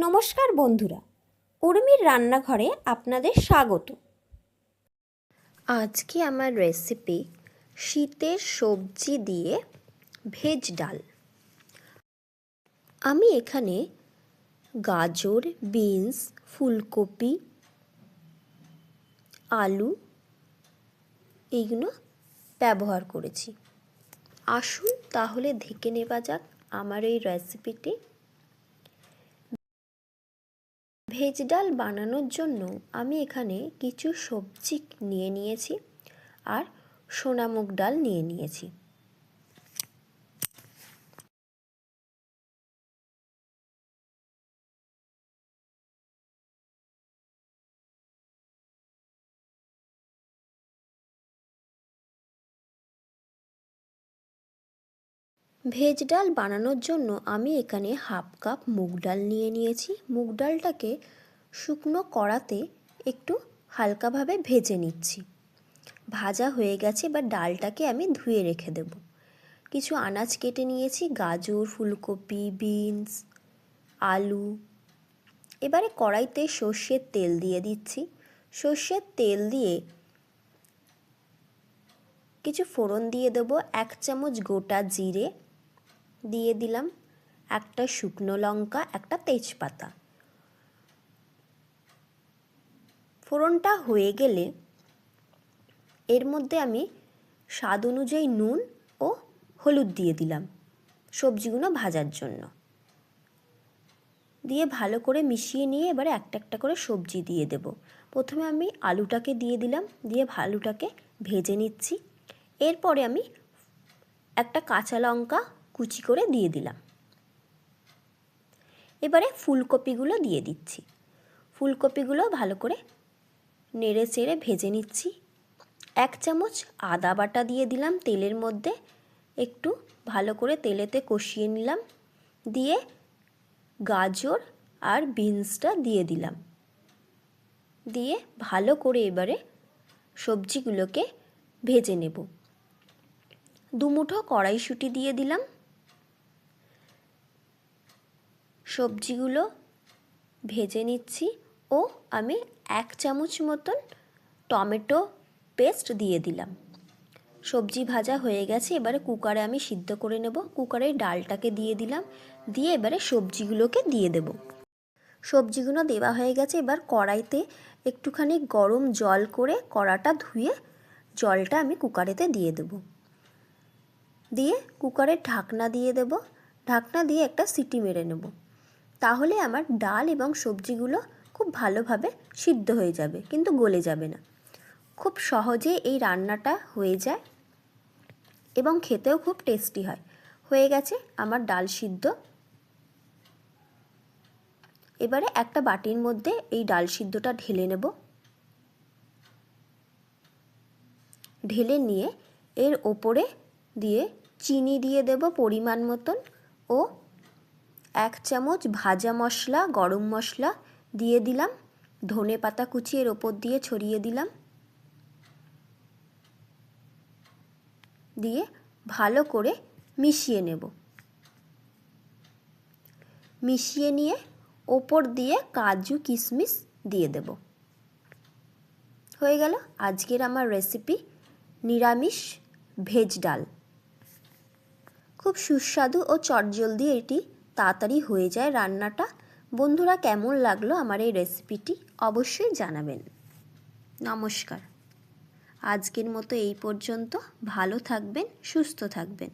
নমস্কার বন্ধুরা, উর্মির রান্নাঘরে আপনাদের স্বাগত। আজকে আমার রেসিপি শীতের সবজি দিয়ে ভেজ ডাল। আমি এখানে গাজর, বিনস, ফুলকপি, আলু এইগুলো ব্যবহার করেছি। আসুন তাহলে দেখে নেওয়া যাক আমার এই রেসিপিটি। ভেজ ডাল বানানোর জন্য আমি এখানে কিছু সবজি নিয়ে নিয়েছি আর সোনামুগ ডাল নিয়ে নিয়েছি। ভেজ ডাল বানানোর জন্য আমি এখানে হাফ কাপ মুগ ডাল নিয়ে নিয়েছি। মুগ ডালটাকে শুকনো কড়াতে একটু হালকাভাবে ভেজে নিচ্ছি। ভাজা হয়ে গেছে, এবার ডালটাকে আমি ধুয়ে রেখে দেব। কিছু আনাজ কেটে নিয়েছি, গাজর, ফুলকপি, বিনস, আলু। এবারে কড়াইতে সর্ষের তেল দিয়ে দিচ্ছি। সর্ষের তেল দিয়ে কিছু ফোড়ন দিয়ে দেবো। 1 চামচ গোটা জিরে দিয়ে দিলাম, একটা শুকনো লঙ্কা, একটা তেজপাতা। ফোড়নটা হয়ে গেলে এর মধ্যে আমি স্বাদ অনুযায়ী নুন ও হলুদ দিয়ে দিলাম সবজিগুলো ভাজার জন্য। দিয়ে ভালো করে মিশিয়ে নিয়ে এবারে একটা একটা করে সবজি দিয়ে দেব। প্রথমে আমি আলুটাকে দিয়ে দিলাম, দিয়ে আলুটাকে ভেজে নিচ্ছি। এরপরে আমি একটা কাঁচা লঙ্কা কুচি করে দিয়ে দিলাম। এবারে ফুলকপিগুলো দিয়ে দিচ্ছি। ফুলকপিগুলো ভালো করে নেড়ে চেড়ে ভেজে নিচ্ছি। 1 চামচ আদা বাটা দিয়ে দিলাম তেলের মধ্যে, একটু ভালো করে তেলেতে কষিয়ে নিলাম। দিয়ে গাজর আর বিনসটা দিয়ে দিলাম। দিয়ে ভালো করে এবারে সবজিগুলোকে ভেজে নেব। 2 মুঠো কড়াইশুঁটি দিয়ে দিলাম। সবজিগুলো ভেজে নিচ্ছি ও আমি 1 চামচ মতন টমেটো পেস্ট দিয়ে দিলাম। সবজি ভাজা হয়ে গেছে, এবারে কুকারে আমি সিদ্ধ করে নেব। কুকারে ডালটাকে দিয়ে দিলাম, দিয়ে এবারে সবজিগুলোকে দিয়ে দেব। সবজিগুলো দেওয়া হয়ে গেছে। এবার কড়াইতে একটুখানি গরম জল করে কড়াটা ধুয়ে জলটা আমি কুকারেতে দিয়ে দেব। দিয়ে কুকারের ঢাকনা দিয়ে দেব। ঢাকনা দিয়ে একটা সিটি মেরে নেব। তাহলে আমার ডাল এবং সবজিগুলো খুব ভালোভাবে সিদ্ধ হয়ে যাবে, কিন্তু গলে যাবে না। খুব সহজে এই রান্নাটা হয়ে যায় এবং খেতেও খুব টেস্টি হয়। হয়ে গেছে আমার ডাল সিদ্ধ। এবারে একটা বাটির মধ্যে এই ডাল সিদ্ধটা ঢেলে নেব। ঢেলে নিয়ে এর ওপরে দিয়ে চিনি দিয়ে দেব পরিমাণ মতন ও 1 চামচ ভাজা মশলা, গরম মশলা দিয়ে দিলাম। ধনে পাতা কুচি এর ওপর দিয়ে ছড়িয়ে দিলাম। দিয়ে ভালো করে মিশিয়ে নেব। মিশিয়ে নিয়ে ওপর দিয়ে কাজু কিশমিশ দিয়ে দেব। হয়ে গেল আজকের আমার রেসিপি নিরামিষ ভেজ ডাল। খুব সুস্বাদু ও চটজলদি এটি তাড়াতাড়ি হয়ে যায় রান্নাটা। বন্ধুরা, কেমন লাগলো আমার এই রেসিপিটি অবশ্যই জানাবেন। নমস্কার। আজকের মতো এই পর্যন্ত। ভালো থাকবেন, সুস্থ থাকবেন।